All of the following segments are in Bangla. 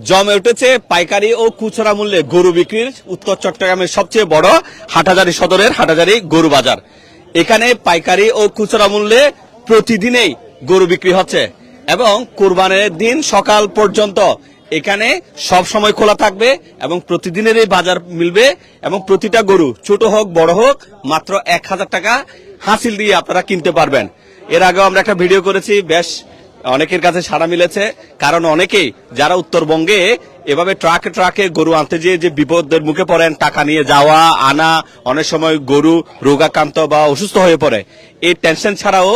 জমে উঠেছে পাইকারি ও খুচরা মূল্যে গরু বিক্রির উত্তর চট্টগ্রামের সবচেয়ে বড় হাটহাজারী সদরের হাটহাজারী গরু বাজার। এখানে পাইকারি ও খুচরা মূল্যে প্রতিদিনেই গরু বিক্রি হচ্ছে এবং কুরবানের দিন সকাল পর্যন্ত এখানে সব সময় খোলা থাকবে এবং প্রতিদিনের এই বাজার মিলবে এবং প্রতিটা গরু ছোট হোক বড় হোক মাত্র 1000 টাকা হাসিল দিয়ে আপনারা কিনতে পারবেন। এর আগেও আমরা একটা ভিডিও করেছি, বেশ অনেকের কাছে সাড়া মিলেছে, কারণ অনেকেই যারা উত্তরবঙ্গে এভাবে ট্রাকে ট্রাকে গরু আনতে যেয়ে যে বিপদের মুখে পড়েন, টাকা নিয়ে যাওয়া আনা, অনেক সময় গরু রোগাক্রান্ত বা অসুস্থ হয়ে পড়ে, এই টেনশন ছাড়াও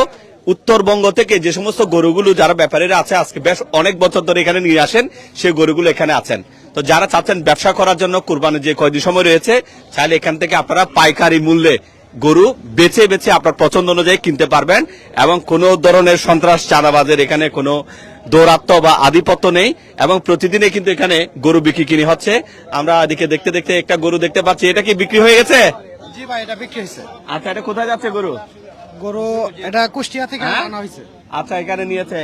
উত্তরবঙ্গ থেকে যে সমস্ত গরুগুলো যারা ব্যাপারীরা আছে আজকে বেশ অনেক বছর ধরে এখানে নিয়ে আসেন, সেই গরুগুলো এখানে আছেন। তো যারা চাচ্ছেন ব্যবসা করার জন্য কুরবানির যে কয়দিন সময় রয়েছে, চাইলে এখান থেকে আপনারা পাইকারি মূল্যে গরু বেছে বেছে আপনার পছন্দ অনুযায়ী কিনতে পারবেন এবং কোনো ধরনের সন্ত্রাস চাঁদাবাজের এখানে কোনো দৌরাত্ম বা আধিপত্য নেই এবং প্রতিদিনে কিন্তু এখানে গরু বিক্রি কিনে হচ্ছে। আমরা এদিকে দেখতে দেখতে একটা গরু দেখতে পাচ্ছি, এটা কি বিক্রি হয়ে গেছে? জি ভাই, এটা বিক্রি হয়েছে। আচ্ছা, এটা কোথায় যাচ্ছে গরু? গরু এটা কুষ্টিয়া থেকে আনা হয়েছে। আচ্ছা, এখানে নিয়েছে।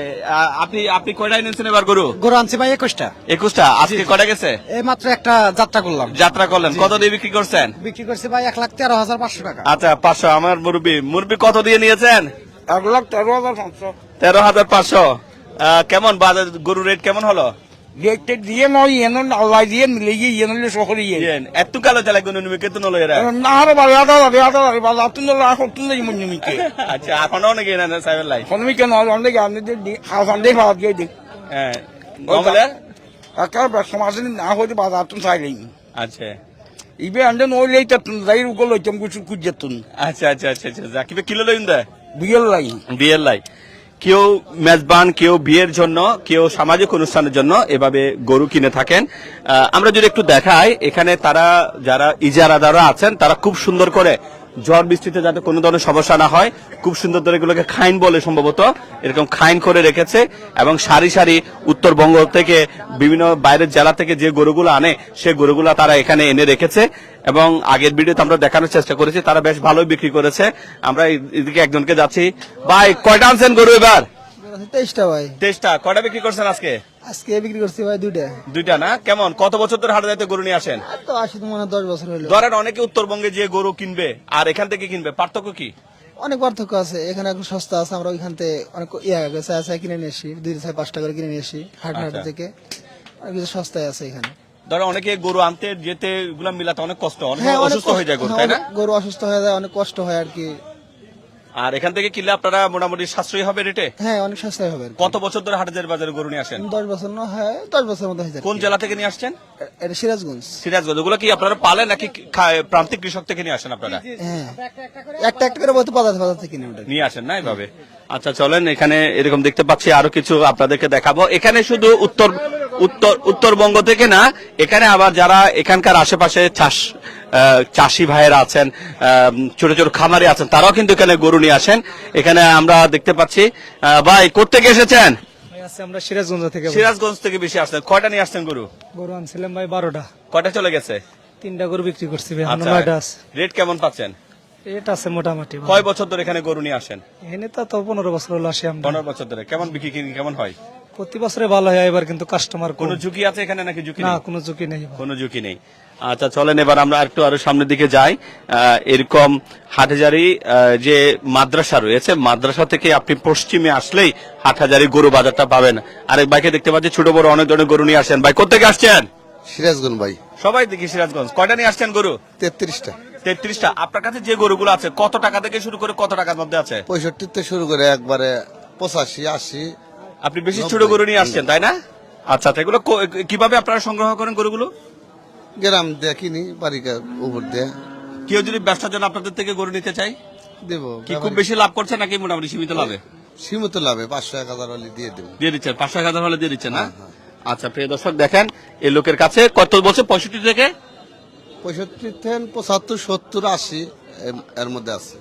আপনি কয়টায় নিয়েছেন এবার গরু? গরু আনছি ভাই 21টা। 21টা। আজকে কয়টা গেছে? এই মাত্র একটা যাত্রা করলাম। যাত্রা করলেন, কত দিয়ে বিক্রি করছেন? বিক্রি করছি ভাই 1,13,500 টাকা। আচ্ছা, 500। আমার মুরব্বি কত দিয়ে নিয়েছেন? 1,13,500। 13,500। কেমন বাজার গরুর রেট কেমন হলো? রেট দিয়ে নয় এনো আল্লাহ দিয়ে মিলে গিয়ে এনো সকলে এত কালো চালা কোন নিমিকে তো নলো এরা। না রে ভাই আদা বাবা তুমি এখন তুমি নিমিকে। আচ্ছা, এখনো অনেকে না সাইবার লাই তুমি কেন অনেক আমি হাসান দেখ ভাত দিয়ে দিই। হ্যাঁ, নবলে একটা সমাজে না হইতে বাজার তুমি চাইলেই। আচ্ছা, ইবে আন্ডে নইলেই তা তুমি যাই উগল লইতাম কিছু কুজেতুন। আচ্ছা আচ্ছা আচ্ছা আচ্ছা, কিবে কিলো লইন দা বিয়ের লাই। বিয়ের লাই, কেউ মেজবান, কেউ বিয়ের জন্য, কেউ সামাজিক অনুষ্ঠানের জন্য এভাবে গরু কিনে থাকেন। আমরা যদি একটু দেখাই, এখানে তারা যারা ইজারাদাররা আছেন তারা খুব সুন্দর করে ঝড় বৃষ্টিতে যাতে কোনো ধরনের সমস্যা না হয়, খুব সুন্দর করে এগুলোকে খাইন বলে সম্ভবত, এরকম খাইন করে রেখেছে এবং সারি সারি উত্তরবঙ্গ থেকে বিভিন্ন বাইরের জেলা থেকে যে গরুগুলো আনে সে গরুগুলো তারা এখানে এনে রেখেছে এবং আগের ভিডিওতে আমরা দেখানোর চেষ্টা করেছি, তারা বেশ ভালোই বিক্রি করেছে। আমরা এদিকে একজনকে যাচ্ছি। ভাই, কয়টা আনছেন গরু এবার? 23টা ভাই। 23টা। কয়টা বিক্রি করছেন আজকে? আজকে বিক্রি করছি ভাই 2টা। 2টা না? কেমন, কত বছর ধরে হাটে যাইতে গরু নিয়ে আসেন? তো আসি তো মনে হয় 10 বছর হলো। ধরেন অনেকে উত্তরবঙ্গে যে গরু কিনবে আর এখান থেকে কিনবে, পার্থক্য কি? অনেক পার্থক্য আছে, এখানে একটু সস্তা আছে, আমরা ওইখান থেকে অনেক কিনে নিয়ে আসি, 2-5 করে কিনে নিয়ে আসি হাট থেকে, অনেক কিছু সস্তায় আছে এখানে। ধরো অনেকে গরু আনতে যেতে এগুলা মিলাতে অনেক কষ্ট, অনেক অসুস্থ হয়ে যায় গরু, তাই না? গরু অসুস্থ হয়ে যায়, অনেক কষ্ট হয় আর কি। আর এখান থেকে কিনলে আপনারা মোটামুটি সাশ্রয়ী হবে রেটে? হ্যাঁ, অনেক সস্তায় হবে। কত বছর ধরে হাটের বাজারে গরু নিয়ে আসেন? 10 বছর না, হ্যাঁ 10 বছরের মতো হয়ে যায়। কোন জেলা থেকে নিয়ে আসছেন? এটা সিরাজগঞ্জ। সিরাজগঞ্জ। ওগুলো কি আপনারা পালেন নাকি প্রান্তিক কৃষক থেকে নিয়ে আসেন আপনারা? হ্যাঁ, একটা একটা করে বলতে বাজার থেকে নিয়ে আসেন না এইভাবে? আচ্ছা, চলেন, এখানে এরকম দেখতে পাচ্ছি আরো কিছু আপনাদেরকে দেখাবো। এখানে শুধু উত্তরবঙ্গ থেকে না, এখানে আবার যারা এখানকার আশেপাশে চাষি ভাইয়েরা আছেন, ছোট ছোট খামারি আছেন, তারাও কিন্তু এখানে গরু নিয়ে আসেন। এখানে আমরা দেখতে পাচ্ছি। ভাই, কোত্থেকে এসেছেন? আমরা সিরাজগঞ্জ থেকে। সিরাজগঞ্জ থেকে বেশি আসছেন। কয়টা নিয়ে আসছেন গরু? গরু আনছিলাম ভাই 12টা। কয়টা চলে গেছে? 3টা গরু বিক্রি করছি ভাই। রেট কেমন পাচ্ছেন? এটা আছে মোটামুটি। কয় বছর ধরে এখানে গরু নিয়ে আসেন? এখানে তো 15 বছর হলো আসি আমরা। 15 বছর ধরে। কেমন বিক্রি কেমন হয়? প্রতি বছরে ভালো হয়, এবার কিন্তু কাস্টমার কোনো ঝুঁকি আছে এখানে নাকি ঝুঁকি না? নেই? কোনো ঝুঁকি নেই। কোনো ঝুঁকি নেই। আচ্ছা, চলেন এবার আমরা একটু আরো সামনের দিকে যাই। এরকম হাটহাজারী যে মাদ্রাসা রয়েছে, মাদ্রাসা থেকে আপনি পশ্চিমে আসলেই হাটহাজারী গরু বাজারটা পাবেন। আরেক ভাইকে দেখতে পাচ্ছি ছোট বড় অনেক ধরনের গরু নিয়ে আসেন। ভাই, কোথেকে আসছেন? সিরাজগঞ্জ ভাই। সবাই দেখি সিরাজগঞ্জ। কয়টা নিয়ে আসছেন গরু? 33টা। 33টা। আপনার কাছে যে গরুগুলো আছে কত টাকা থেকে শুরু করে কত টাকার মধ্যে আছে? 65 থেকে শুরু করে একবারে 85, 80। আপনি বেশি ছোট গরু নিয়ে আসছেন, তাই না? আচ্ছা, এগুলো কিভাবে আপনারা সংগ্রহ করেন গরুগুলো? গ্রাম দিয়ে কিনি, বাড়িকার উপর দিয়ে। কেউ যদি ব্যবসার জন্য আপনাদের থেকে গরু নিতে চাই, দেব কি খুব বেশি লাভ করছে নাকি মোটামুটি সীমিত লাভে? সীমিত লাভে 500-1000 হলে দিয়ে দেব। দিয়ে দিচ্ছেন? 500-1000 হলে দিয়ে দিচ্ছেন না? আচ্ছা, প্রিয় দর্শক, দেখেন এই লোকের কাছে কত বলছে? 65 থেকে 65 থেকে 75, 70, 80 এর মধ্যে আছে।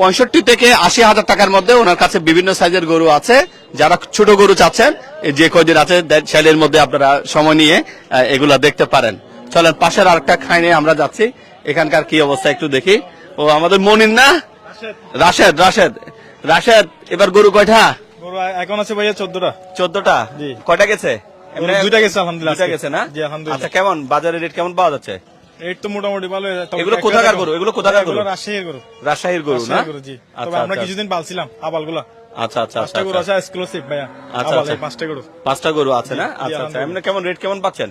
65 থেকে 80,000 টাকার মধ্যে ওনার কাছে বিভিন্ন সাইজের গরু আছে। যারা ছোট গরু চাচ্ছেন, যে কয়দিন আছে সেলের মধ্যে আপনারা সময় নিয়ে এগুলা দেখতে পারেন। চলেন পাশের আরেকটা খাইনে আমরা যাচ্ছি, এখানকার কি অবস্থা একটু দেখি। ও আমাদের মনির না? রাশেদ, এবার গরু কয়টা? গরু এখন আছে ভাইয়া 14টা। 14টা। কয়টা গেছে? এমনি দুইটা গেছে আলহামদুলিল্লাহ দুইটা আজকে। গেছে না? জি, আলহামদুলিল্লাহ। আচ্ছা, কেমন বাজারের রেট কেমন পাওয়া যাচ্ছে? এই তো মোটামুটি ভালো। তবে এগুলো একটা কোথাকার দেখো। গরু? এগুলো কোথাকার গরু? এগুলো রাজশাহীর গরু। রাজশাহীর গরু না? রাজশাহীর গরু, জি। তবে আচ্ছা, আমরা আচ্ছা, কিছুদিন পালছিলাম আবালগুলা। আচ্ছা আচ্ছা আচ্ছা 5টা গরু আচ্ছা। আছে এক্সক্লুসিভ ভাইয়া। আচ্ছা, আবাল আচ্ছা। এই 5টা গরু। 5টা গরু আছে না? জি, আচ্ছা আচ্ছা। আলহামদুলিল্লাহ। এমনি কেমন রেট কেমন পাচ্ছেন?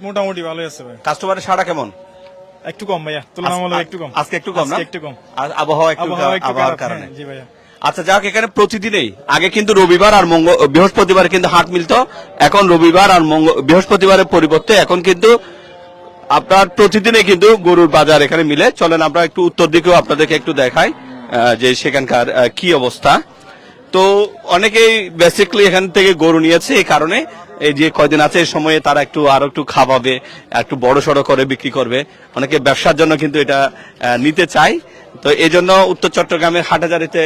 মোটামুটি ভালোই আছে ভাই। কাস্টমারের সাড়া কেমন? একটু কম ভাইয়া, তুলনামূলক একটু কম। আজকে একটু কম না? আজকে একটু কম। আবহাওয়া একটু আবহাওয়া একটু আবহাওয়ার খারাপ, কারণে। হ্যাঁ, জি ভাইয়া। আচ্ছা, যাক, এখানে প্রতিদিনই আগে কিন্তু রবিবার আর বৃহস্পতিবার কিন্তু হাট মিলতো। এখন রবিবার আর বৃহস্পতিবারের পরিবর্তে এখন কিন্তু আপনার প্রতিদিনই কিন্তু গরুর বাজার এখানে মিলে। চলেন আমরা একটু উত্তর দিকেও আপনাদেরকে একটু দেখাই যে সেখানকার কি অবস্থা। তো অনেকেই বেসিক্যালি এখান থেকে গরু নিয়েছে এই কারণে, এই যে কয়দিন আছে এই সময়ে তারা আরো একটু খাওয়াবে, একটু বড় সড়ো করে বিক্রি করবে। অনেকে ব্যবসার জন্য কিন্তু এটা নিতে চায়। তো এই জন্য উত্তর চট্টগ্রামের হাটহাজারীতে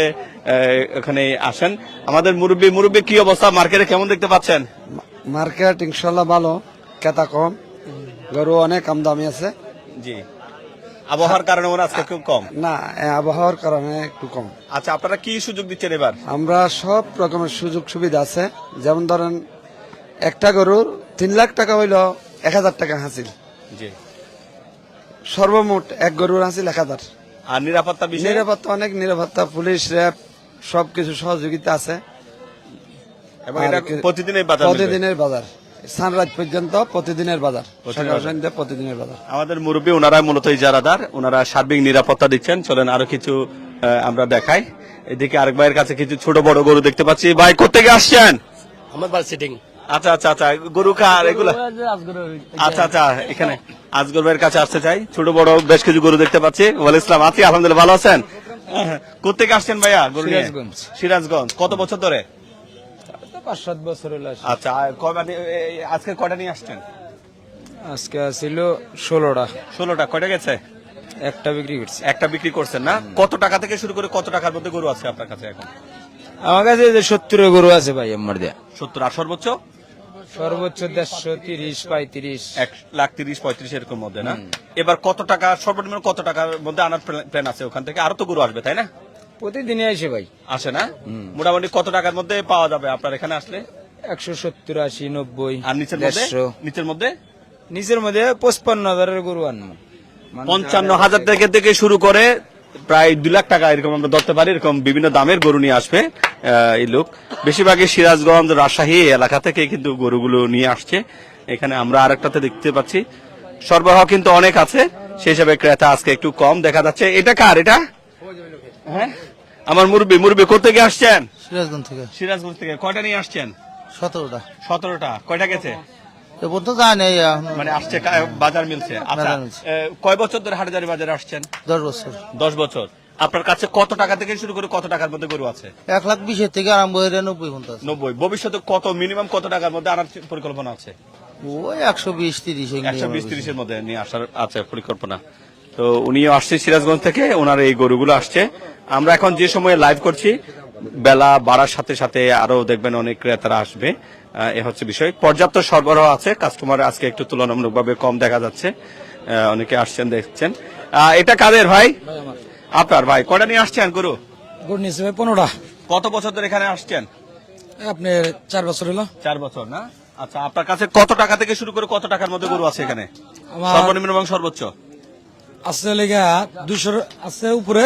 এখানে আসেন। আমাদের মুরব্বী কি অবস্থা, মার্কেটে কেমন দেখতে পাচ্ছেন? মার্কেট ইনশাল্লাহ ভালো, ক্রেতা কম, গরু অনেক কম দামি আছে। জি, আবহাওয়ার কারণে ওরা আজকে খুব কম। না, এই আবহাওয়ার কারণে একটু কম। আচ্ছা, আপনারা কি সুযোগ দিচ্ছেন এবার? আমরা সব রকমের সুযোগ সুবিধা আছে। যেমন ধরেন একটা গরুর 3 লাখ টাকা হইল 1000 টাকা হাসিল। জি। সর্বমোট এক গরুর হাসিল 1000। আর নিরাপত্তা বিষয়ে? নিরাপত্তা, অনেক নিরাপত্তা, পুলিশ, র্যাব সবকিছু সহযোগিতা আছে। এবং আর এটা কি- প্রতিদিনের বাজার মিলবে? প্রতিদিনের বাজার, সানরাইজ পর্যন্ত প্রতিদিনের বাজার, প্রতিদিনের সকাল বাজার। সন্ধ্যা প্রতিদিনের বাজার। আমাদের মুরব্বী ওনারা মূলত ইজারাদার, ওনারা সার্বিক নিরাপত্তা দিচ্ছেন। চলেন আরো কিছু আমরা দেখাই। এদিকে আরেক ভাইয়ের কাছে কিছু ছোট বড় গরু দেখতে পাচ্ছি। ভাই কোথেকে আসছেন? আমার বাড়ি সিটিং। আচ্ছা আচ্ছা আচ্ছা, গরু কার এগুলা? আচ্ছা আচ্ছা, এখানে আজগর ভাইয়ের কাছে আসতে চাই। ছোট বড় বেশ কিছু গরু দেখতে পাচ্ছি। ওয়ালাইকুম আসসালাম। আছি আলহামদুলিল্লাহ, ভালো আছেন? কোথেকে আসছেন ভাইয়া গরু নিয়ে? সিরাজগঞ্জ। সিরাজগঞ্জ। কত বছর ধরে? 5-7 বছর হলো। আচ্ছা, আর আজকে কয়টা নিয়ে আসছেন? আজকে ছিল 16টা। 16টা। কয়টা গেছে? একটা বিক্রি করছি। একটা বিক্রি করছেন না? কত টাকা থেকে শুরু করে কত টাকার মধ্যে গরু আছে আপনার কাছে এখন? আমার কাছে যে 70 গরু আছে ভাই আমার দেয়া। 70। আর সর্বোচ্চ? সর্বোচ্চ 130, 35। 1,30,35 এরকম মধ্যে না? এবার কত টাকা সর্বনিম্ন কত টাকার মধ্যে আনার প্ল্যান আছে? ওখান থেকে আরো তো গরু আসবে, তাই না? প্রতিদিনই আসে ভাই। আসে না? মোটামুটি কত টাকার মধ্যে পাওয়া যাবে আপনার এখানে আসলে? 170, 80, 90। আর নিচের মধ্যে? 150। নিচের মধ্যে নিচের মধ্যে 55,000 গরু আনবো। 55,000 থেকে শুরু করে প্রায় 2 লাখ টাকা এরকম আমরা ধরতে পারি। এরকম বিভিন্ন দামের গরু নিয়ে আসবে এই লোক। বেশিরভাগই সিরাজগঞ্জ, রাজশাহী এই এলাকা থেকে কিন্তু গরুগুলো নিয়ে আসছে। এখানে আমরা আরেকটাতে দেখতে পাচ্ছি সরবরাহ কিন্তু অনেক আছে, সেই হিসাবে ক্রেতা আজকে একটু কম দেখা যাচ্ছে। এটা কার? এটা হ্যাঁ আমার মুরব্বী কোথেকে আসছেন? সিরাজগঞ্জ থেকে সিরাজগঞ্জ থেকে। কয়টা নিয়ে আসছেন? 17টা। 17টা। কয়টা গেছে? এ পর্যন্ত যায় নাই, মানে আসছে বাজার মিলছে। আচ্ছা, বাজার মিলছে। কয় বছর ধরে হাটহাজারী বাজারে আসছেন? 10 বছর। 10 বছর। আপনার কাছে কত টাকা থেকে শুরু করে কত টাকার মধ্যে গরু আছে? 1,20,000 থেকে আরম্ভ হয়ে 90 পর্যন্ত আছে। 90। ভবিষ্যতে কত মিনিমাম কত টাকার মধ্যে আনার পরিকল্পনা আছে? ওই 120-30 120-30 এর মধ্যে নিয়ে আসার আছে পরিকল্পনা। তো উনিও আসছে সিরাজগঞ্জ থেকে, ওনার এই গরুগুলো আসছে। আমরা এখন যে সময়ে লাইভ করছি, বেলা বাড়ার সাথে সাথে আরো দেখবেন অনেক ক্রেতারা আসবে। এ হচ্ছে বিষয়। পর্যাপ্ত সরবরাহ আছে, কাস্টমার আজকে একটু তুলনামূলকভাবে কম দেখা যাচ্ছে। অনেকে আসছেন দেখছেন। এটা কাদের ভাই? আপনার ভাই। কয়টা নিয়ে আসছেন গরু? গরু নিয়েছে ভাই 15টা। কত বছর ধরে এখানে আসছেন? আপনার 4 বছর হলো। 4 বছর না? আচ্ছা, আপনার কাছে কত টাকা থেকে শুরু করে কত টাকার মধ্যে গরু আছে এখানে? আমার- সর্বনিম্ন এবং সর্বোচ্চ? আছে লেগা 200 আছে উপরে,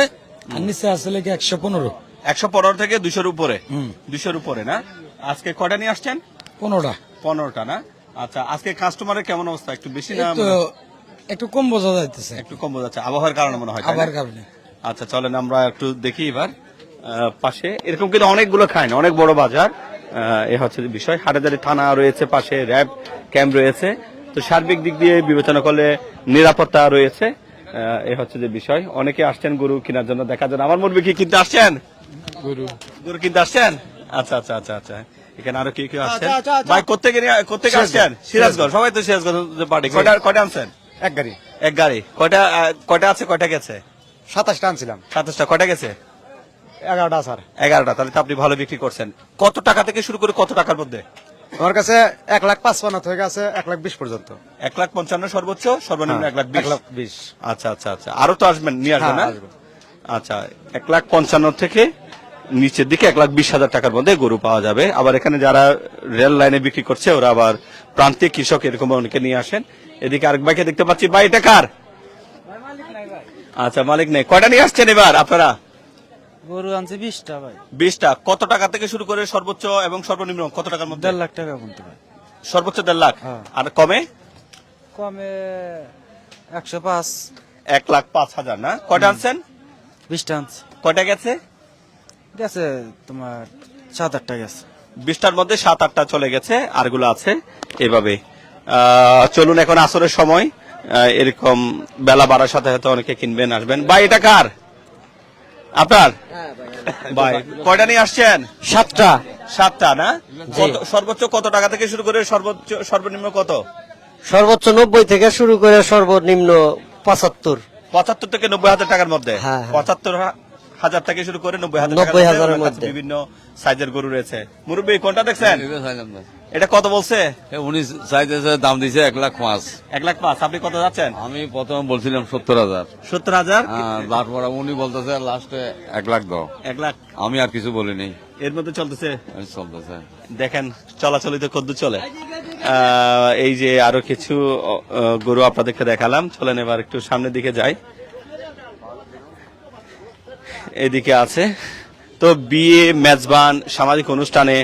আর নিচে আছে লেগা 115। 115 থেকে 200-র উপরে। 200-র উপরে না? আজকে কয়টা নিয়ে আসছেন? 15টা। 15টা না? আচ্ছা, আজকে কাস্টমারের কেমন অবস্থা? একটু বেশি না? তো একটু কম বোঝা যাইতেছে একটু কম বোঝা যাচ্ছে, আবহাওয়ার কারণে মনে হয়, তাই না? আবার কারণে। আচ্ছা, চলেন আমরা একটু দেখি এবার পাশে। এরকম কিন্তু অনেকগুলো খায় না, অনেক বড় বাজার। এ হচ্ছে বিষয়। হাটহাজারী থানা রয়েছে পাশে, র্যাব ক্যাম্প রয়েছে। তো সার্বিক দিক দিয়ে বিবেচনা করলে নিরাপত্তা রয়েছে। এ হচ্ছে যে বিষয়। অনেকে আসছেন গরু কেনার জন্য, দেখার জন্য। আমার মুরব্বি কি কিনতে আসছেন? গরু কিনতে আসছেন? আচ্ছা আচ্ছা আচ্ছা আচ্ছা। এখানে আরো কি কেউ আসছেন? ভাই কোথেকে আসছেন? সিরাজগঞ্জ। সবাই তো সিরাজগঞ্জ পার্টি। কয়টা আনছেন? এক গাড়ি এক গাড়ি। কয়টা আছে, কয়টা গেছে? 27টা আনছিলাম, 27টা। কয়টা গেছে? 11টা স্যার। 11টা। তাহলে তো আপনি ভালো বিক্রি করছেন। কত টাকা থেকে শুরু করে কত টাকার মধ্যে? আমার কাছে 1,55,000 থেকে আছে 1,20,000 পর্যন্ত। 1,55,000 সর্বোচ্চ, সর্বনিম্ন 1,20,000। 1,20,000। আচ্ছা আচ্ছা আচ্ছা। আরো তো আসবেন, নিয়ে আসবেন না? হ্যাঁ, আসবো। আচ্ছা, 1,55,000 থেকে নিচের দিকে 1,20,000 টাকার মধ্যে গরু পাওয়া যাবে। আবার এখানে যারা রেল লাইনে বিক্রি করছে, ওরা আবার প্রান্তিক কৃষক এরকম অনেকে নিয়ে আসেন। এদিকে আরেক ভাইকে দেখতে পাচ্ছি। ভাই এটা কার? আচ্ছা, মালিক নেই। কয়টা নিয়ে আসছেন এবার আপনারা? গরু আনছে 20টা ভাই। 20টা। কত টাকা থেকে শুরু করে সর্বোচ্চ এবং সর্বনিম্ন কত টাকার মধ্যে? 1.5 লাখ টাকা পর্যন্ত ভাই। সর্বোচ্চ 1.5 লাখ। হ্যাঁ। আর কমে? কমে 105। 1,05,000 না? কয়টা আনছেন? 20টা আনছে। কয়টা গেছে? গেছে তোমার 7-8টা গেছে। 20টার মধ্যে 7-8টা চলে গেছে, আরগুলো আছে এভাবে। চলুন, এখন আসরের সময়, এরকম বেলা বাড়ার সাথে সাথে অনেকে কিনবেন, আসবেন। ভাই এটা কার? আপনার? ভাই কয়টা নিয়ে আসছেন? 7টা। 7টা না? সর্বোচ্চ কত টাকা থেকে শুরু করে সর্বোচ্চ সর্বনিম্ন কত? সর্বোচ্চ 90 থেকে শুরু করে সর্বনিম্ন 75। 75 থেকে 90,000 টাকার মধ্যে। হ্যাঁ। 75,000 থেকে শুরু করে 90,000 90,000 এর মধ্যে। বিভিন্ন সাইজের গরু রয়েছে। মুরব্বী কোনটা দেখছেন? এটা কত বলছে? উনি চাইতেছে, দাম দিছে 1,05,000। 1,05,000। আপনি কত যাচ্ছেন? আমি প্রথমে বলছিলাম 70,000। 70,000। তারপরে উনি বলতেছে লাস্টে 1,00,000 দাও। 1,00,000 আমি আর কিছু বলিনি, এর মধ্যে চলতেছে। চলতেছে। দেখেন চলাচলিত কদ্দু চলে। এই যে আরো কিছু গরু আপনাদেরকে দেখালাম। চলেন এবার একটু সামনের দিকে যাই। এদিকে আছে তো বিয়ে, মেজবান, সামাজিক অনুষ্ঠানে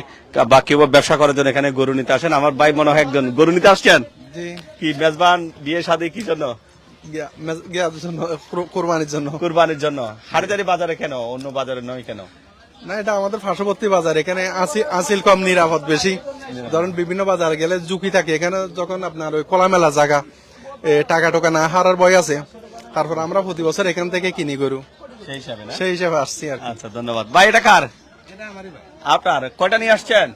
বা কেউ ব্যবসা করার জন্য এখানে গরু নিতে আসেন। আমার ভাই মনে হয় একজন গরু নিতে আসছেন। কি মেজবান, বিয়ে, শাদী, কি জন্য? কোরবানির জন্য। কুরবানির জন্য। হাটহাজারী বাজারে কেন, অন্য বাজারে নয় কেন? না, এটা আমাদের পার্শ্ববর্তী বাজার, এখানে আসিল কম, নিরাপদ বেশি। ধরেন বিভিন্ন বাজারে গেলে ঝুঁকি থাকে, এখানে যখন আপনার ওই খোলামেলা জায়গা, টাকা টোকা না হারার ভয় আছে, তারপর আমরা প্রতি বছর এখান থেকে কিনি গরু, সেই হিসাবে না? সেই হিসেবে আসছি আর কি। আচ্ছা, ধন্যবাদ। ভাই এটা কার? আপনার। কয়টা নিয়ে আসছেন?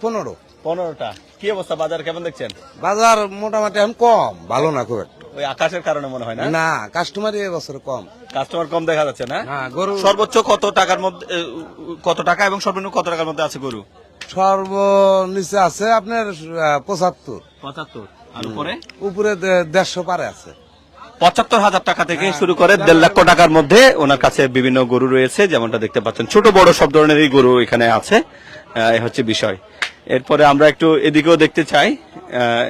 15। 15টা। কি অবস্থা, বাজার কেমন দেখছেন? বাজার মোটামুটি এখন কম, ভালো না খুব একটা। ওই আকাশের কারণে মনে হয় না? না, কাস্টমারই এবছর কম। কাস্টমার কম দেখা যাচ্ছে না? হ্যাঁ, গরু সর্বোচ্চ কত টাকার মধ্যে, কত টাকা এবং সর্বনিম্ন কত টাকার মধ্যে আছে গরু? সর্বনিচে আছে আপনার 75। 75। আর উপরে? উপরে 150 পারে আছে। 75,000 টাকা থেকে শুরু করে 1.5 লক্ষ টাকার মধ্যে ওনার কাছে বিভিন্ন গরু রয়েছে, যেমনটা দেখতে পাচ্ছেন। ছোট বড় সব ধরনেরই গরু এখানে আছে, এই হচ্ছে বিষয়। এরপরে আমরা একটু এদিকেও দেখতে চাই।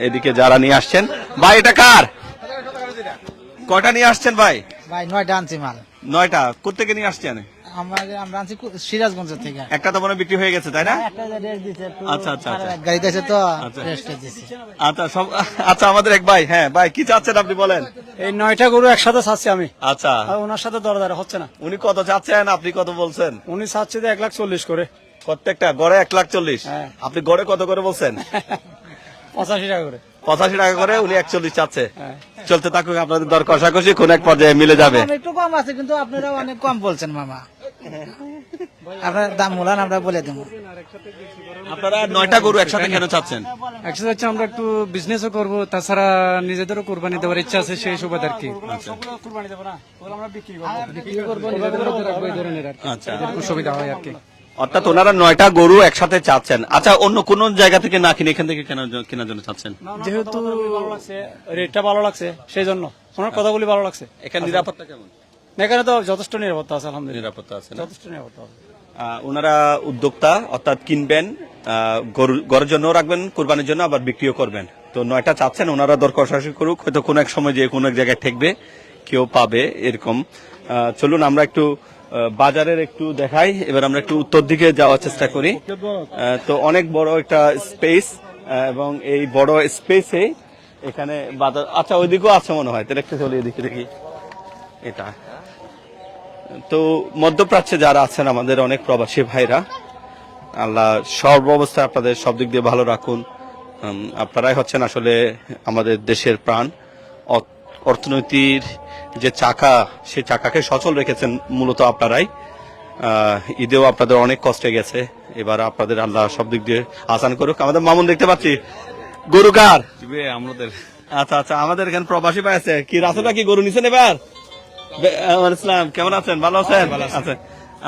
এদিকে যারা নিয়ে আসছেন। ভাই এটা কার? কয়টা নিয়ে আসছেন ভাই? ভাই 9টা আনছি মাল। 9টা। কোথেকে নিয়ে আসছেন? আমরা আনছি সিরাজগঞ্জ থেকে। একটা তো মনে হয় বিক্রি হয়ে গেছে, তাই না? একটা রেট দিছে একটু। আচ্ছা, আচ্ছা, আচ্ছা। গাড়িতে আছে তো আচ্ছা। রেস্টে দিছে। আচ্ছা, আমাদের এক ভাই। হ্যাঁ ভাই, কি চাচ্ছেন আপনি বলেন? এই 9টা গরু একসাথে চাচ্ছি আমি। আচ্ছা, আর ওনার সাথে দরদার হচ্ছে না। উনি কত চাচ্ছেন, আপনি কত বলছেন? উনি চাচ্ছে যে 1,40,000 করে। প্রত্যেকটা গড়ে 1,40,000। হ্যাঁ। আপনি গড়ে কত করে বলছেন? 85 টাকা করে। 85 টাকা করে, উনি 41 চাচ্ছে। চলতে থাকুক আপনাদের দর কষাকষি, কোন এক পর্যায়ে মিলে যাবে। একটু কম আছে, কিন্তু আপনারা অনেক কম বলছেন মামা। আপনার দাম বলান, আমরা বলে দেবো। আপনারা 9টা গরু একসাথে কেন চাচ্ছেন? একসাথে হচ্ছে আমরা একটু বিজনেসও করবো, তাছাড়া নিজেদেরও কোরবানি দেওয়ার ইচ্ছা আছে, সেই সুবাদ আর কি। আচ্ছা, একটু সুবিধা হয় আর কি। অর্থাৎ ওনারা 9টা গরু একসাথে চাচ্ছেন। আচ্ছা, অন্য কোন জায়গা থেকে না কিনে এখান থেকে কেনার জন্য চাচ্ছেন? যেহেতু রেটটা ভালো লাগছে, সেই জন্য ওনার কথাগুলি ভালো লাগছে। এখানে নিরাপত্তা কেমন? এখানে তো যথেষ্ট নিরাপত্তা আছে, আলহামদুলিল্লাহ। নিরাপত্তা আছে না? যথেষ্ট নিরাপত্তা আছে। ওনারা উদ্যোক্তা, অর্থাৎ কিনবেন, গরুর জন্য রাখবেন, কুরবানির জন্য আবার বিক্রিও করবেন। তো 9টা চাচ্ছেন, ওনারা দর কষাকষি করুক, হয়তো কোনো এক সময় যে কোনো এক জায়গায় ঠেকবে, কেউ পাবে এরকম। চলুন আমরা একটু বাজারের একটু দেখাই। এবার আমরা একটু উত্তর দিকে যাওয়ার চেষ্টা করি। তো অনেক বড় একটা স্পেস, এবং এই বড় স্পেসে এখানে বাজার। আচ্ছা, ওইদিকেও আছে মনে হয়, তাহলে একটু চলি এদিকে দেখি। এটা তো মধ্যপ্রাচ্যে যারা আছেন আমাদের অনেক প্রবাসী ভাইরা, আল্লাহ সর্ব অবস্থায় আপনাদের সব দিক দিয়ে ভালো রাখুন। আপনারাই হচ্ছেন আসলে আমাদের দেশের প্রাণ। অর্থনীতির যে চাকা, সেই চাকাকে সচল রেখেছেন মূলত আপনারাই। ঈদেও আপনাদের অনেক কষ্টে গেছে, এবার আপনাদের আল্লাহ সব দিক দিয়ে আসান করুক। আমাদের মামুন দেখতে পাচ্ছি। গরু কার? আমাদের। আচ্ছা, আচ্ছা, আমাদের এখানে প্রবাসী ভাই আছে। কি রাসুলটা কি গরু নিছেন এবার? ইসলাম, কেমন আছেন? ভালো আছেন? আচ্ছা,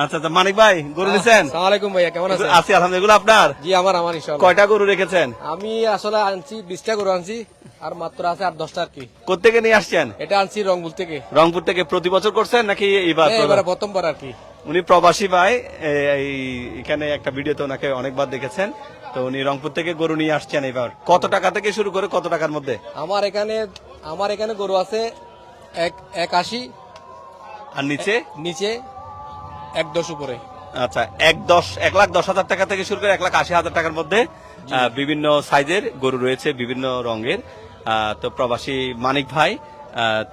আচ্ছা, আচ্ছা, মানিক ভাই গরু নিছেন? আসসালামাইকুম ভাইয়া, কেমন আছেন? আছি আলহামদুলিল্লাহ। এগুলো আপনার? জি, আমার ইনশাআল্লাহ। কয়টা গরু রেখেছেন? আমি আসলে আনছি 20টা গরু আনছি, আর মাত্র আছে 8-10টা আর কি। কোত্থেকে নিয়ে আসছেন? এটা আনছি রংপুর থেকে। রংপুর থেকে। প্রতি বছর করছেন নাকি এবার? এবারে প্রথমবার আর কি। উনি প্রবাসী ভাই, এখানে একটা ভিডিওতে ওনাকে অনেকবার দেখেছেন। তো উনি রংপুর থেকে গরু নিয়ে আসছেন এবার কত টাকা থেকে শুরু করে কত টাকার মধ্যে? আমার এখানে গরু আছে 81, আর নিচে? নিচে 110 উপরে। আচ্ছা 1,10,00,000 টাকা থেকে শুরু করে 1,80,000 টাকার মধ্যে বিভিন্ন সাইজের গরু রয়েছে, বিভিন্ন রঙের। তো প্রবাসী মানিক ভাই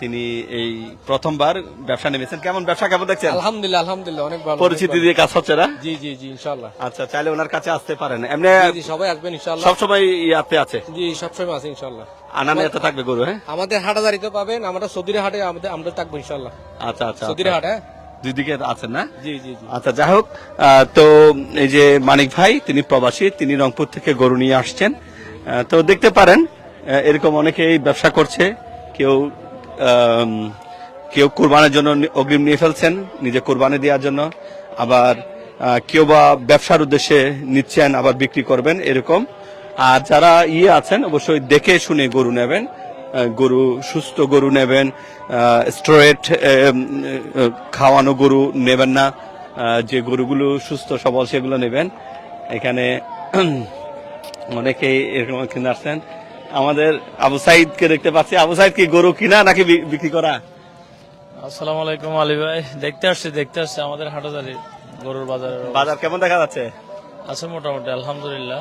তিনি এই প্রথমবার ব্যবসা নেমেছেন। ব্যবসা কেমন দেখছেন? আলহামদুলিল্লাহ অনেক ভালো। পরিচিতি দিয়ে কাজ হচ্ছে না? জি ইনশাআল্লাহ। আচ্ছা, চাইলে ওনার কাছে আসতে পারেন। এমনি জি সবাই আসবেন ইনশাআল্লাহ। সবসময় ইয়াতে আছে? জি সবসময় আছে ইনশাআল্লাহ। আনানিয়াতে থাকবে গরু? হ্যাঁ, আমাদের হাটাদারিতে পাবেন, আমরা সৌদির হাটে আমরা থাকবো ইনশাআল্লাহ। আচ্ছা সৌদির হাট, হ্যাঁ দুই দিকে আছেন না? জি আচ্ছা, যাই হোক, তো এই যে মানিক ভাই তিনি প্রবাসী, তিনি রংপুর থেকে গরু নিয়ে আসছেন। তো দেখতে পারেন এরকম অনেকেই ব্যবসা করছে। কেউ কুরবানের জন্য অগ্রিম নিয়ে ফেলছেন, নিজে কুরবানি দেওয়ার জন্য, আবার কেউ বা ব্যবসার উদ্দেশ্যে নিচ্ছেন, আবার বিক্রি করবেন এরকম। আর যারা আছেন অবশ্যই দেখে শুনে গরু নেবেন, গরু সুস্থ গরু নেবেন, স্ট্রেট খাওয়ানো গরু নেবেন না, যে গরুগুলো সুস্থ সবল সেগুলো নেবেন। এখানে অনেকেই এরকম কিনে আসছেন। আমাদের আবু সাইদকে দেখতে পাচ্ছি। আবু সাইদ কি গরু কিনা নাকি বিক্রি করা? আসসালামু আলাইকুম আলী ভাই, দেখতে আসছি আমাদের হাটাজারি গরুর বাজার কেমন দেখা যাচ্ছে? আছে মোটামুটি আলহামদুলিল্লাহ,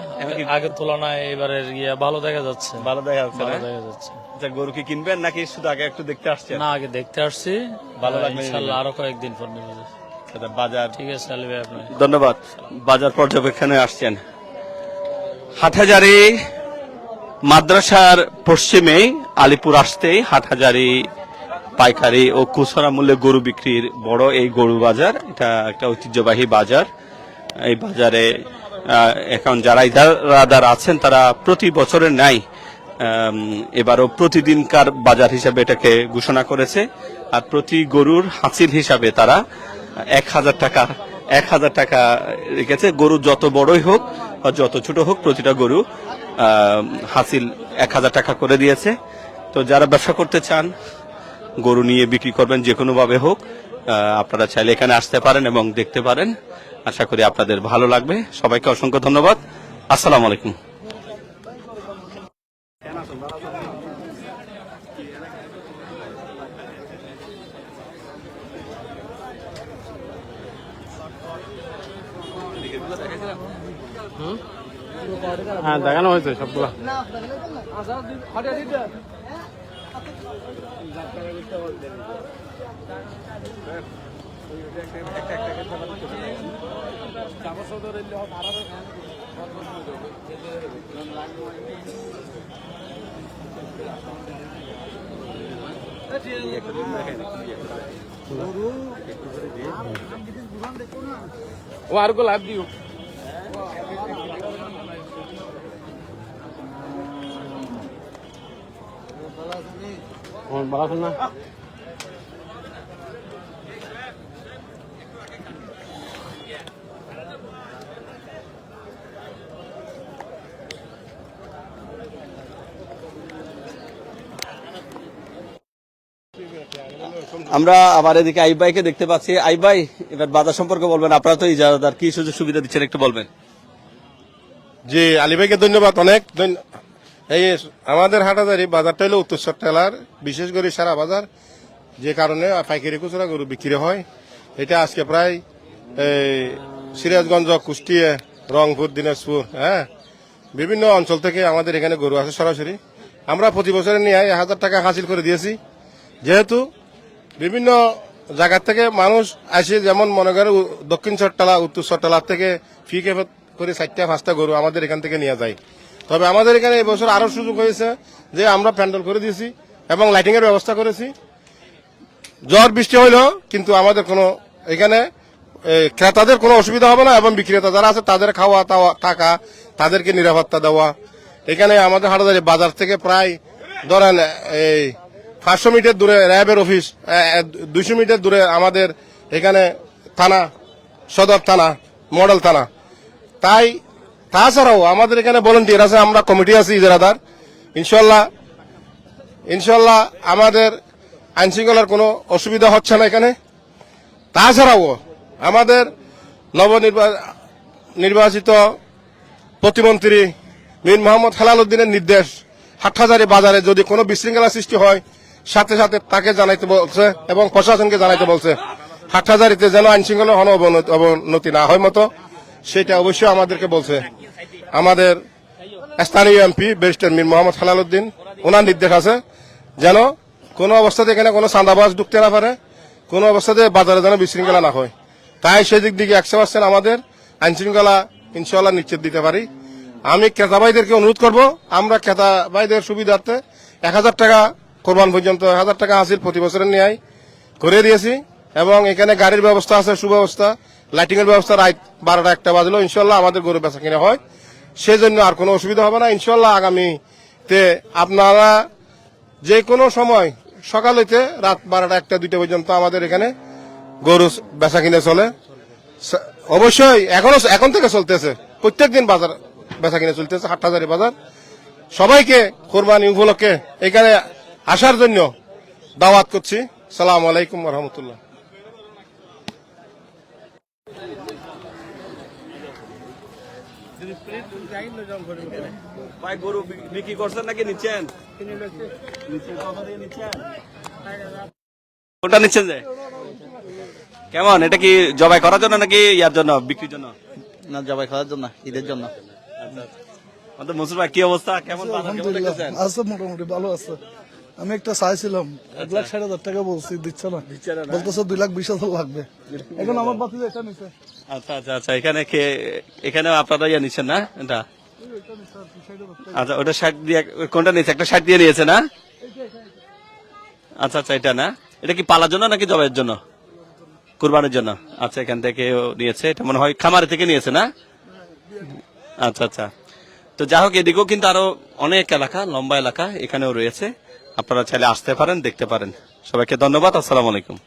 আগের তুলনায় এবারের ভালো দেখা যাচ্ছে। ভালো দেখা যাচ্ছে না? দেখা যাচ্ছে। আচ্ছা, গরু কি কিনবেন নাকি শুধু আগে একটু দেখতে আসছেন? না, আগে দেখতে আসছি, ভালো লাগবে ইনশাআল্লাহ আরো কয়েকদিন পর নেবে। আচ্ছা, বাজার ঠিক আছে আলী ভাই, আপনার ধন্যবাদ। বাজার পর্যবেক্ষণে আসছেন। হাটহাজারী মাদ্রাসার পশ্চিমে আলিপুর আসতেই হাটহাজারী পাইকারি ও খুচরা মূল্যে গরু বিক্রির বড় এই গরু বাজার। এটা একটা ঐতিহ্যবাহী বাজার। এই বাজারে এখন যারা ইদারাদার আছেন তারা প্রতি বছরের ন্যায় এবারও প্রতিদিনকার বাজার হিসাবে এটাকে ঘোষণা করেছে। আর প্রতি গরুর হাসিল হিসাবে তারা 1,000 টাকা রেখেছে। গরু যত বড়ই হোক বা যত ছোট হোক, প্রতিটা গরু হাসিল 1,000 টাকা করে দিয়েছে। তো যারা ব্যবসা করতে চান, গরু নিয়ে বিক্রি করবেন যে কোনো ভাবে হোক, আপনারা চাইলে এখানে আসতে পারেন এবং দেখতে পারেন। আশা করি আপনাদের ভালো লাগবে। সবাইকে অসংখ্য ধন্যবাদ। আসসালামু আলাইকুম। হ্যাঁ, দেখানো হয়েছে সবগুলা। ও আর গো লাভ দিও। ভালো আছেন না? আমরা আবার এদিকে আইব ভাইকে দেখতে পাচ্ছি। আইব ভাই, এবার বাজার সম্পর্কে বলবেন। আপনারা তো ইজারাদার, কি সুযোগ সুবিধা দিচ্ছেন একটু বলবেন। জি, আলী ভাইকে ধন্যবাদ, অনেক এই আমাদের হাটাজারি বাজারটা হলো উত্তরসর টেলার, বিশেষ করে সারা বাজার, যে কারণে পাইকারি খুচরা গরু বিক্রি হয়। এটা আজকে প্রায় সিরাজগঞ্জ, কুষ্টিয়া, রংপুর, দিনাজপুর, হ্যাঁ, বিভিন্ন অঞ্চল থেকে আমাদের এখানে গরু আসে সরাসরি। আমরা প্রতি বছরে নিয়ে 1,000 টাকা হাসিল করে দিয়েছি। যেহেতু বিভিন্ন জায়গার থেকে মানুষ আসে, যেমন মনে করেন দক্ষিণ চট্টলা, উত্তর চট্টলার থেকে ফি কে করে 4-5টা গরু আমাদের এখান থেকে নিয়ে যায়। তবে আমাদের এখানে এই বছর আরো সুযোগ হয়েছে যে আমরা প্যান্ডেল করে দিয়েছি এবং লাইটিং এর ব্যবস্থা করেছি। ঝড় বৃষ্টি হইলেও কিন্তু আমাদের কোনো এখানে ক্রেতাদের কোনো অসুবিধা হবে না, এবং বিক্রেতা যারা আছে তাদের খাওয়া থাকা, তাদেরকে নিরাপত্তা দেওয়া। এখানে আমাদের হাটাজারি বাজার থেকে প্রায় ধরেন এই 500 মিটার দূরে র্যাবের অফিস, 200 মিটার দূরে আমাদের এখানে থানা, সদর থানা, মডেল থানা। তাছাড়াও আমাদের এখানে ভলান্টিয়ার আছে, আমরা কমিটি আছি ইজারাদার। ইনশাল্লাহ আমাদের আইন শৃঙ্খলার কোনো অসুবিধা হচ্ছে না এখানে। তাছাড়াও আমাদের নির্বাচিত প্রতিমন্ত্রী মীর মোহাম্মদ হেলাল উদ্দিনের নির্দেশ হাটহাজারী বাজারে যদি কোনো বিশৃঙ্খলা সৃষ্টি হয় সাথে সাথে তাকে জানাইতে বলছে এবং প্রশাসনকে জানাইতে বলছে। হাটহাজারীতে যেন আইন শৃঙ্খলা অবনতি না হয় মতো সেটা অবশ্যই আমাদেরকে বলছে। আমাদের স্থানীয় এমপি ব্যারিস্টার মীর মোহাম্মদ হেলাল উদ্দিন, ওনার নির্দেশ আছে যেন কোনো অবস্থাতে এখানে কোনো চাঁদাবাজ ঢুকতে না পারে, কোনো অবস্থাতে বাজারে যেন বিশৃঙ্খলা না হয়। তাই সেদিক দিকে 100% আমাদের আইন শৃঙ্খলা ইনশাল্লাহ নিশ্চিত দিতে পারি। আমি ক্রেতা ভাইদেরকে অনুরোধ করব, আমরা ক্রেতা ভাইদের সুবিধার্থে 1000 টাকা কোরবান পর্যন্ত 1000 টাকা হাসিল প্রতি বছরের ন্যায় করে দিয়েছি এবং এখানে গাড়ির ব্যবস্থা আছে, সুব্যবস্থা, লাইটিং এর ব্যবস্থা। রাত 12টা 1টা বাজলেও ইনশাল্লাহ আমাদের গরু বেচা কিনা হয়, সেজন্য আর কোনো অসুবিধা হবে না ইনশাল্লাহ। আগামীতে আপনারা যে কোনো সময় সকাল হইতে রাত 12টা 1টা 2টা পর্যন্ত আমাদের এখানে গরু বেচা কিনে চলে। অবশ্যই এখন থেকে চলতেছে, প্রত্যেকদিন বাজার বেচা কিনে চলতেছে হাটহাজারী বাজার। সবাইকে কোরবানি উপলক্ষে এখানে আসার জন্য দাওয়াত করছি। সালাম আলাইকুম রহমতুল্লাহ। ভাই গরু বিক্রি করছেন নাকি নিচ্ছেন? কোনটা নিচ্ছেন যে? কেমন, এটা কি জবাই করার জন্য নাকি ইয়ার জন্য, বিক্রির জন্য? না, জবাই খাওয়ার জন্য, ঈদের জন্য। আমাদের মনসুর ভাই কি অবস্থা, কেমন বাজার, কেমন দেখতেছেন? আছে মোটামুটি ভালো আছে। আমি একটা চাইছিলাম 1,60,000 টাকা বলছি, দিচ্ছে না, বলতেছে 2,20,000 লাগবে। এখন আমার বাতি এটা নিছে। আচ্ছা আচ্ছা আচ্ছা, এখানে আপনারা ইয়ে নিচ্ছেন না এটা? আচ্ছা, ওটা 60 দিয়ে, কোনটা নিয়েছে? একটা 60 দিয়ে নিয়েছে না? আচ্ছা আচ্ছা, এটা না, এটা কি পালার জন্য নাকি জবাইয়ের জন্য? কুরবানির জন্য। আচ্ছা, এখান থেকে নিয়েছে, এটা মনে হয় খামারে থেকে নিয়েছে না? আচ্ছা আচ্ছা, তো যাই হোক, এদিকেও কিন্তু আরো অনেক এলাকা, লম্বা এলাকা এখানেও রয়েছে, আপনারা চাইলে আসতে পারেন, দেখতে পারেন। সবাইকে ধন্যবাদ, আসসালামু আলাইকুম।